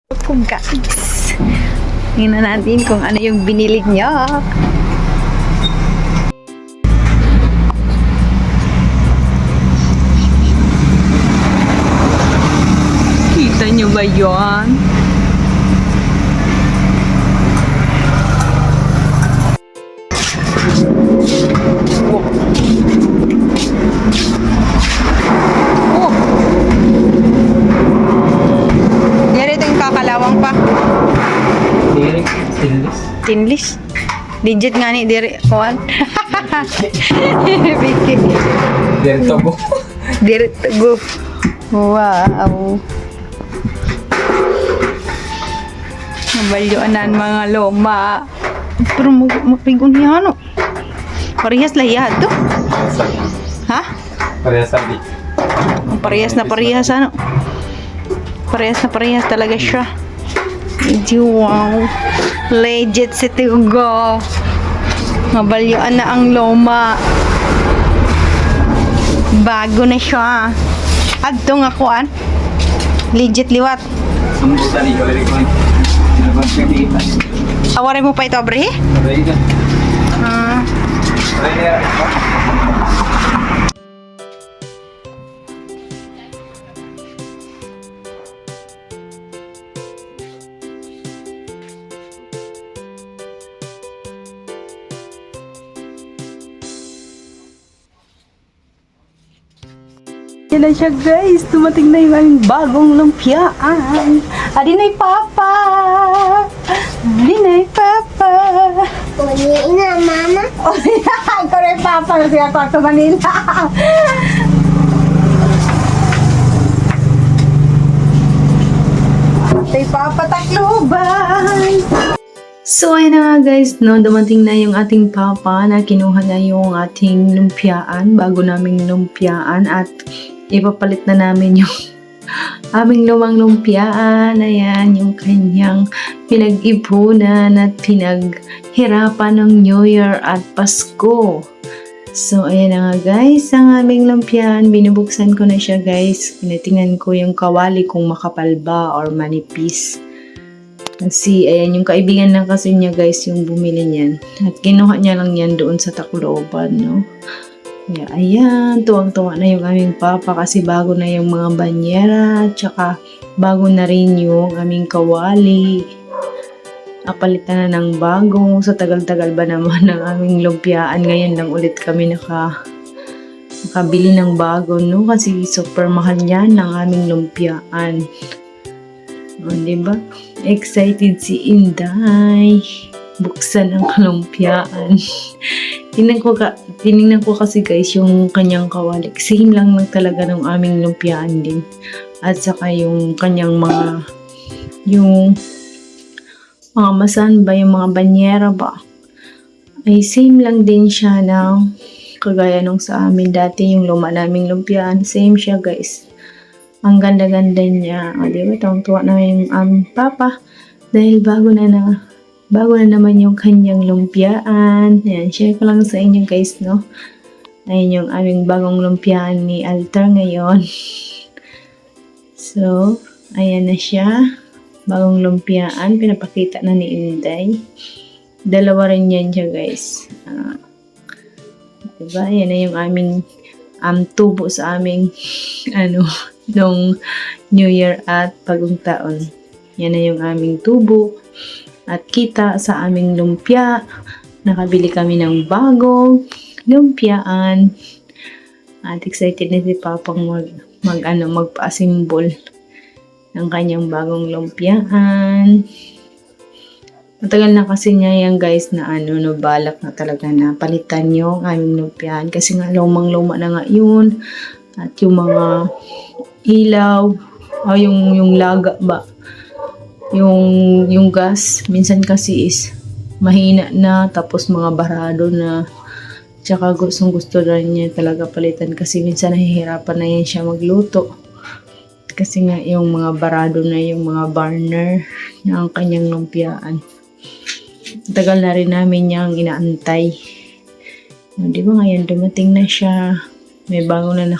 Ako guys. Tingnan natin kung ano yung binili niya. Kita niyo ba yun? Oh. Yan ito yung kakalawang pa. Tinlis. Digit nga ni diri kuan. Biki. Dito mo. Diri go. Wow. Mabalyoanan mga loma. Pero mapigon niya ano. Parehas lah ya to. Ha? Parehas sabi. Parehas ano. Parehas talaga siya. Wow. Legit si Tigo. Mabalyoan na ang loma. Bago na siya. Adto nga kuan. Legit liwat. Awarin mo pa ito, Abre? Ah. Yan na siya guys, dumating na yung aming bagong lumpiaan. Adinay Papa! Adinay Papa! Uli na, Mama. Oh, ikaw rin Papa kasi ako sa Manila. Adinay Papa Tacloban! So, ayun na nga guys, no, dumating na yung ating papa na kinuha na yung ating lumpiaan, bago naming lumpiaan at ipapalit na namin yung aming lumang lumpiaan. Ayan, yung kanyang pinag-ipunan at pinaghirapan ng New Year at Pasko. So, ayan na nga guys, ang aming lumpiaan, binubuksan ko na siya guys. Tinitingnan ko yung kawali kung makapal ba or manipis. Kasi, ayan, yung kaibigan lang kasi niya guys yung bumili niyan. At kinuha niya lang yan doon sa Tacloban, no? Kaya, ayan, tuwang-tuwa na yung aming papa kasi bago na yung mga banyera, tsaka bago na rin yung aming kawali. Napalitan na ng bago. Sa tagal-tagal ba naman ng aming lumpiaan, ngayon lang ulit kami nakabili ng bago, no? Kasi super mahal yan ng aming lumpiaan. O, diba? Excited si Inday. Buksan ang kalumpiaan. Tinignan ko kasi guys yung kanyang kawali. Same lang talaga ng aming lumpiaan din. At saka yung kanyang yung mga masan ba, yung mga banyera ba. Ay same lang din siya ng kagaya nung sa amin dati yung luma naming lumpiaan. Same siya guys. Ang ganda-ganda niya. O, diba? Tuwang-tuwa na yung papa. Dahil bago na naman yung kanyang lumpiaan. Ayan, share ko lang sa inyo guys, no? Ayan yung aming bagong lumpiaan ni Alter ngayon. So, ayan na siya. Bagong lumpiaan. Pinapakita na ni Inday. Dalawa rin yan siya guys. Diba? Ayan na yung aming tubo sa aming nung New Year at Bagong Taon. Yan na yung aming tubo. At kita sa aming lumpia. Nakabili kami ng bagong lumpiaan. At excited na si Papang magpa-assemble ng kanyang bagong lumpiaan. Matagal na kasi niya yan guys na balak na talaga na palitan yung aming lumpiaan. Kasi nga lumang-luma na nga yun. At yung mga ilaw o yung laga ba, yung gas minsan kasi is mahina na, tapos mga barado na, tsaka gusto rin niya talaga palitan kasi minsan nahihirapan na yan siya magluto kasi nga yung mga barado na, yung mga burner na ang kanyang lumpiaan. Tagal na rin namin niyang inaantay. Di ba ngayon dumating na siya. May bago na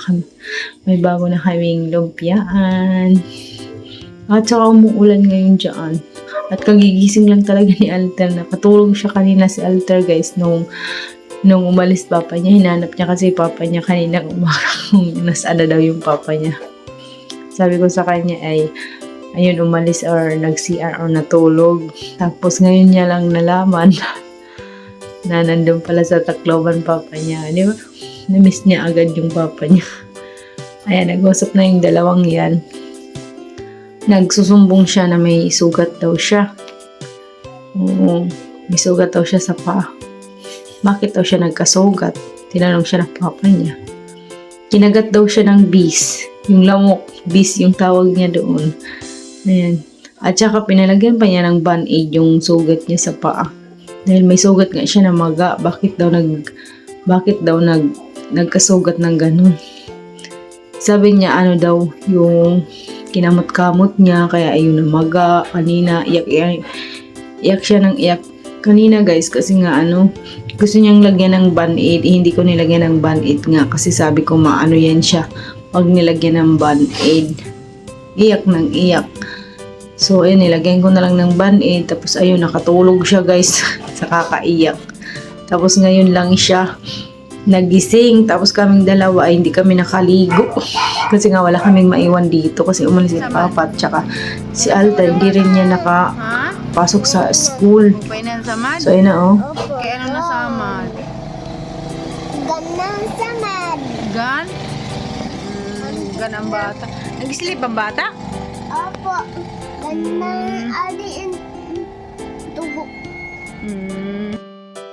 kaming lumpiaan. At saka umuulan ngayon dyan. At kagigising lang talaga ni Alter. Nakatulog siya kanina si Alter guys nung umalis papa niya. Hinanap niya kasi papa niya kanina umaga kung nasaan na daw yung papa niya. Sabi ko sa kanya ay ayun umalis or nag-CR or natulog. Tapos ngayon niya lang nalaman na nandun pala sa Tacloban papa niya. Di ba? Na-miss niya agad yung papa niya. Ayan, nag-usap na yung dalawang yan. Nagsusumbong siya na may sugat daw siya. Oo, may sugat daw siya sa paa. Bakit daw siya nagkasugat? Tinanong siya ng papa niya. Kinagat daw siya ng bis. Yung lamok, bis yung tawag niya doon. Ayan. At saka pinalagyan pa niya ng band-aid yung sugat niya sa paa. Dahil may sugat nga siya na maga. Bakit daw nagkasugat ng ganun? Sabi niya ano daw yung kinamot-kamot niya kaya ayun namaga kanina iyak siya ng iyak kanina guys kasi nga gusto niyang lagyan ng band-aid hindi ko nilagyan ng band-aid nga kasi sabi ko maano yan siya pag nilagyan ng band-aid iyak ng iyak so ayun nilagyan ko na lang ng band-aid tapos ayun nakatulog siya guys sa kakaiyak tapos ngayon lang siya nagising, tapos kaming dalawa ay hindi kami nakaligo kasi nga wala kaming maiwan dito kasi umalis si Papa at saka si Alta hindi rin niya nakapasok sa school so ayun na Opo. Kaya ano nasamad? Ganang samad. Gan? Gan ang bata. Nag-sleep ang bata? Opo. Ganang aliin tubo.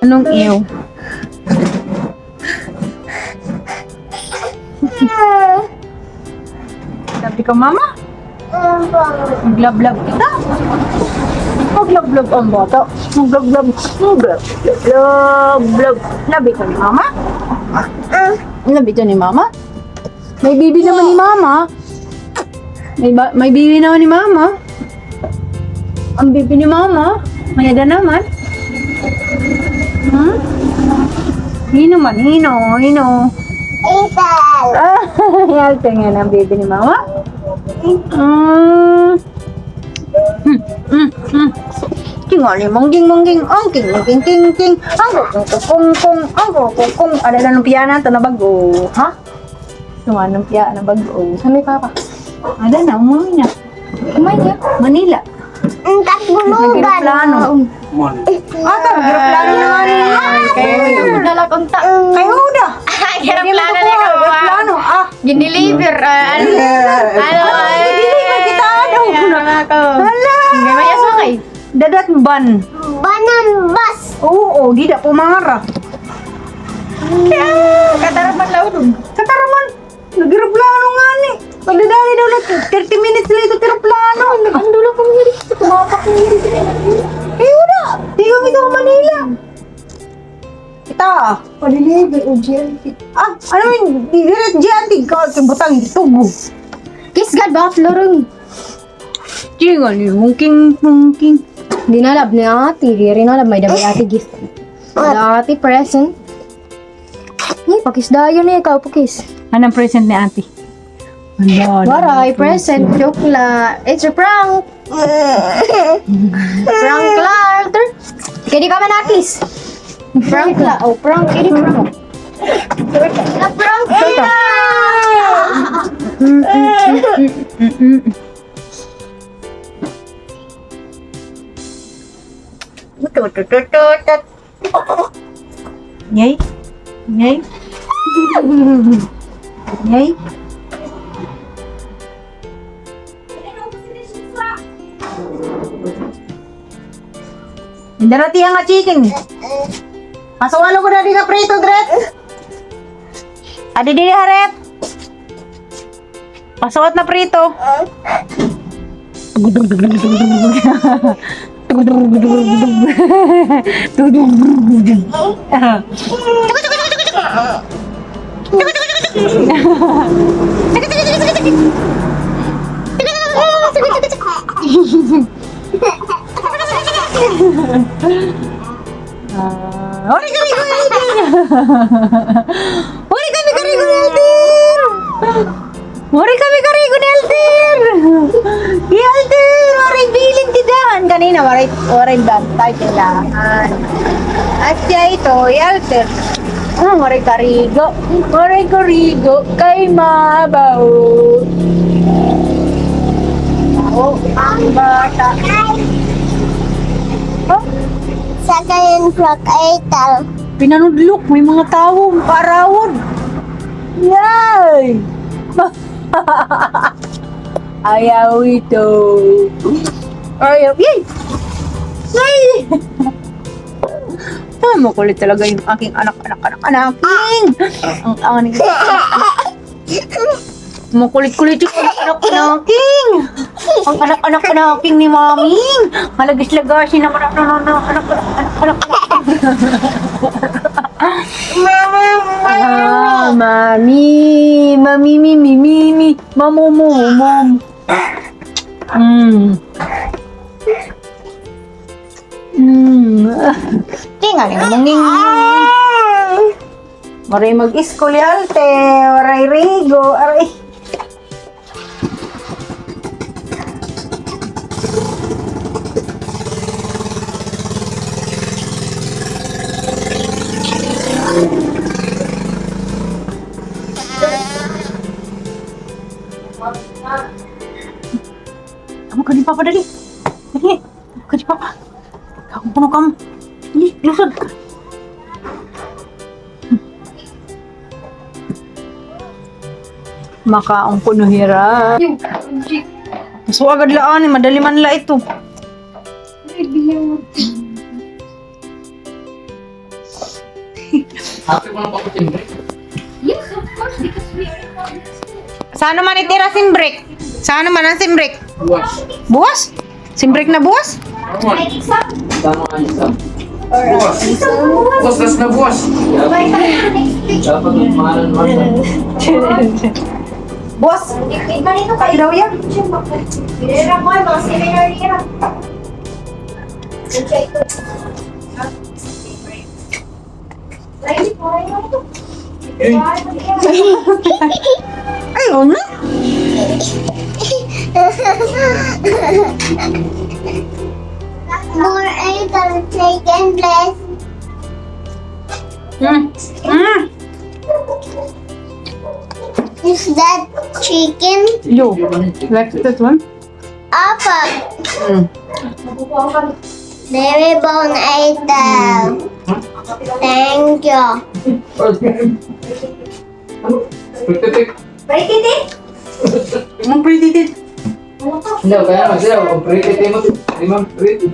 Anong iyo? Sabi ka, mama? Maglablab kita? Maglablab ang bata. Maglablab. Labi ka ni mama? Labi ka ni mama? May bibi naman ni mama. May bibi naman ni mama. Ang bibi ni mama. Mayada naman. Hino man, hino. Ital. Yalte nga ng baby ni mama. Tingoli mongging ang king. Ang kung ada na lumpia to na bago. Ha? Tunga lumpia na bago. Sabi papa. Ada na umuwi na. Kumain Manila. Ang katbulugan. Nagreplano. Nagreplano naman. Kayo dala kontak. Kayo udah. Plano na ko. Plano. Giniliver. Deliver kita daw. Hala. May mayas mo kay. Dadat ban. Banambas. Oo, di da pumangarap. Kataraman lao dun. Kataraman. Nagreplano nga ni. Pagdadali daw lang 30 minutes later tiraplano. Nag-andulo ko nga rin. Tumapak ko nga rin. Udah. Di kami daw Manila. Kita. Palilibre o jelly. Ano yun? Diret diantig ka. Butang tubo. Kiss God, bakit lorong? Tingal ni mungking. Dinalab ni ate. Di rin alab. May damay ate gift. Wala ate present. Pakisdayo na ikaw, pakis. Anong present ni ate? Waray, present. Joke la. It's a prank. Prank la, Arthur. Kaya di ka manakis. Prank la. Oh, prank. Ini prank. Na prank kita. Nyai. Darati ang chicken. Pasawalo ko na di ka prito, Dret. Adi di harep. Pasawat na prito. Ori kami karigo ni Altir. Yalter! Waray biling tidahan. Kanina, waray bantay tidahan. At siya ito, Yalter. Waray karigo. Waray karigo kay mabaw. Oh, ang bata. Oh, Sa kayan clock ay tal. pinanudlok. May mga tao. Parawod. Yay! Ayaw ito. Ayaw. Yay! Yay! Makulit talaga yung aking anak-anaking. Ang aning makulit-kulit yung anak-anaking. Ang anak-anaking ni Maming. Malagas-lagasin naman anak-anak. Mami, mamumumum. Tingnan nga munging. Maray mag-iskol yalte, maray rigo, aray. Kamu kan di papa dali. Dali. Kan di papa. Kamu puno kamu. Ini lusod. Makaong puno hira. So agad laan, madali man la ito. Happy mo na pa ko timbre. Saan naman itira simbrek? Saan naman ang simbrek? Buwas. Buwas? Simbrek na buwas? Tama ka isa. Buwas. Buwas, das na buwas. Dapat yung mahalan mo. Buwas? Kaya daw yan? Ayun na. More idol chicken bless. Is that chicken? Yo, like that one? Apa? Baby bone idol. Thank you. Pagtitik. Ang pretty din. Hindi, kaya nga sila. Kung pretty mo, di man pretty.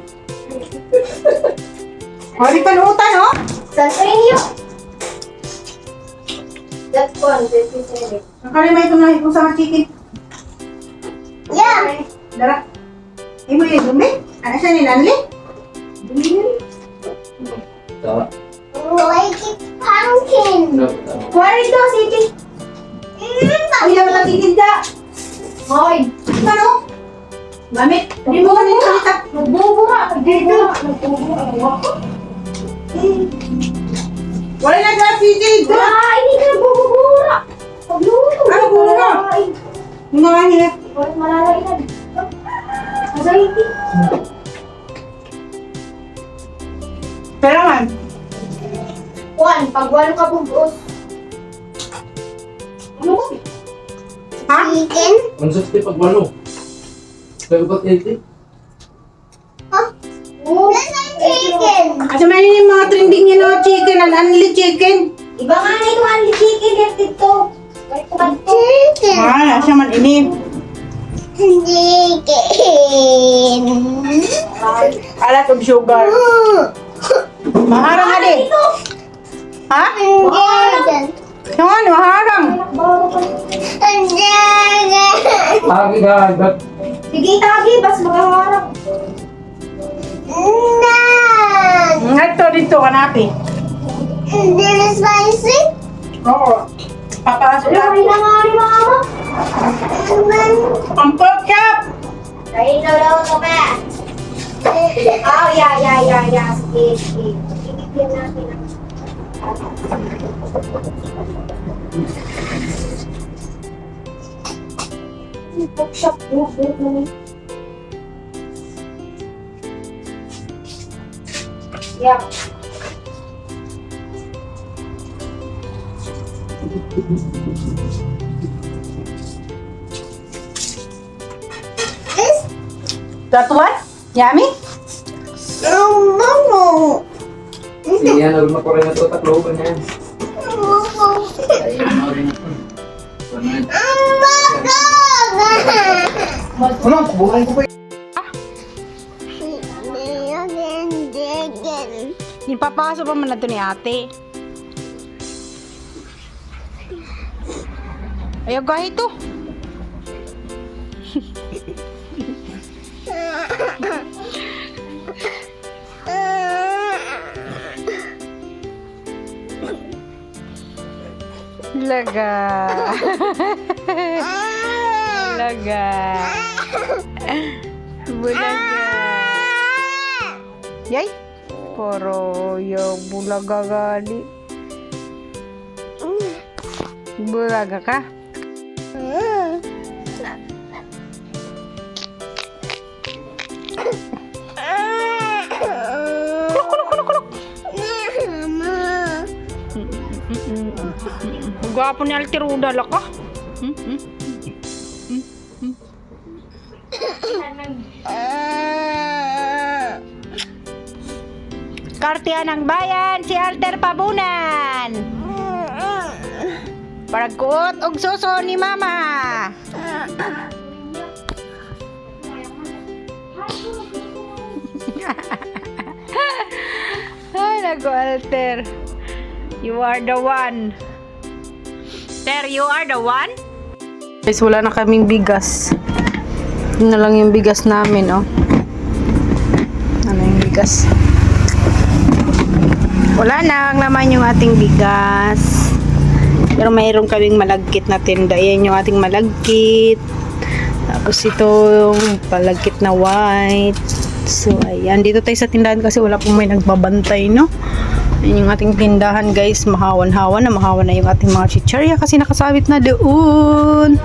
Wali panutan, oh. Sa inyo. Nakalimay ito na kung sa chicken. Yeah. Dara. Imo yung dumi? Ano siya ni Nanli? Tawa. Like pumpkin. Where is the city? Ay, lang na titinda. Hoy. Ano? Gamit. Hindi mo kami salita. Nagbubo nga. Dito. Wala na dyan, city. Ay, hindi ka bubura. Pagluto. Ano bubura? Hindi nga niya. Malalay na. Masayiti. Pero man. Juan, pag walo ka bubos. Ha? Chicken? 160 pag walo. Kaya ba't 80? Nasaan chicken? Asa man yung mga trending niya na chicken, ang unli chicken. Iba nga na ito, ang chicken dito. Chicken. Ah, asa man ini. Chicken. Alat of sugar. Maharang nga di. Ha? Chicken. Saan? Maharang. Chicken. Lagi ka, ba't? Sige, tagi, bas maghaharap. Nan! Ito dito ka natin. Is it spicy? Oo. Papasok na. Ay, nga ni mama. Ang pork chop. Kain na daw ito ba? Oh, yeah. Sige. Ibigyan natin ang... Pork chop, buhok naman. Yeah. That one? Yummy? Hindi yan, nagulma ko rin na ito. Tatlo ko niyan. Ayun, ako rin ito. Ano? Buhay ko pa yun. Ipapasok pa man na ito ni ate. Ayaw kahit ito. Laga. Laga. Bulaga. Yay. Poro yung bulaga gali. Bulaga ka? Gwapo ni Alteruda la ka? Kartiya ng bayan, si Alter Pabunan. Paragkuot og suso ni mama. Ay, nago Alter. You are the one. Ter, you are the one? Guys, wala na kaming bigas. Yun na lang yung bigas namin, oh. Ano yung bigas? Wala na ang laman yung ating bigas. Pero mayroon kaming malagkit na tinda. Yan yung ating malagkit. Tapos ito yung palagkit na white. So, ayan. Dito tayo sa tindahan kasi wala pong may nagbabantay, no? Ayan yung ating tindahan, guys. Mahawan-hawan na yung ating mga chichirya kasi nakasabit na doon.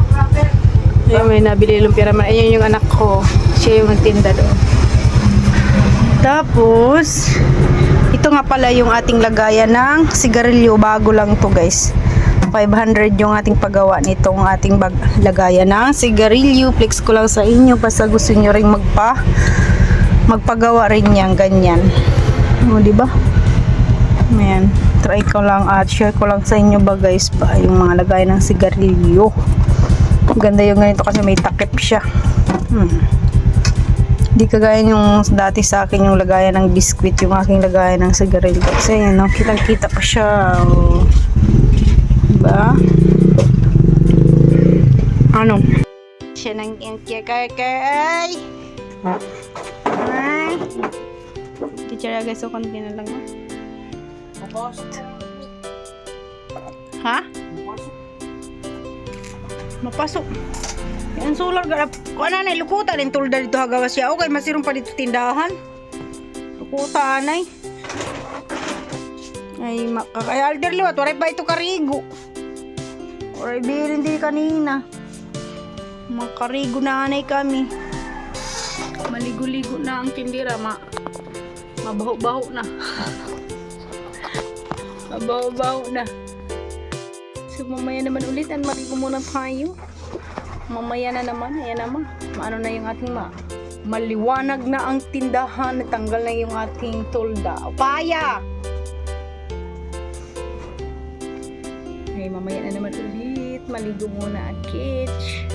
Ayan, may nabili lumpia naman. Ayan yung anak ko. Siya yung nagtinda doon. Tapos, ito nga pala yung ating lagayan ng sigarilyo. Bago lang to, guys. 500 yung ating paggawa nitong ating lagayan ng sigarilyo. Flex ko lang sa inyo basta gusto nyo ring magpagawa rin yan, ganyan. O, diba? Ayan. Try ko lang at share ko lang sa inyo ba, guys, ba yung mga lagayan ng sigarilyo. Ganda yung ganito kasi may takip siya. Hindi kagaya yung dati sa akin yung lagayan ng biskwit, yung aking lagayan ng sigarilyo. Kasi yun, no? Kitang-kita pa siya. Oh. Diba? Ano? Siya nang kay. Ay. Teacher, guys, so konti na lang. Ha? Mapasok. Yan solar garap. Kung ano na, lukuta rin tulda dito hagawa siya. Okay, masirong pa dito tindahan. Lukuta anay. Ay, kaya alder liwat. Waray pa ito karigo. Waray bilin di kanina. Makarigo na anay kami. Maligo-ligo na ang tindira. Mabaho-baho na. Mabaho-baho na. So, mamaya naman ulit. Maligo muna tayo. Mamaya na naman, ayan naman. Maano na yung ating maliwanag na ang tindahan. Natanggal na yung ating tolda. Paya! Ay, mamaya na naman ulit. Maligo muna, kids.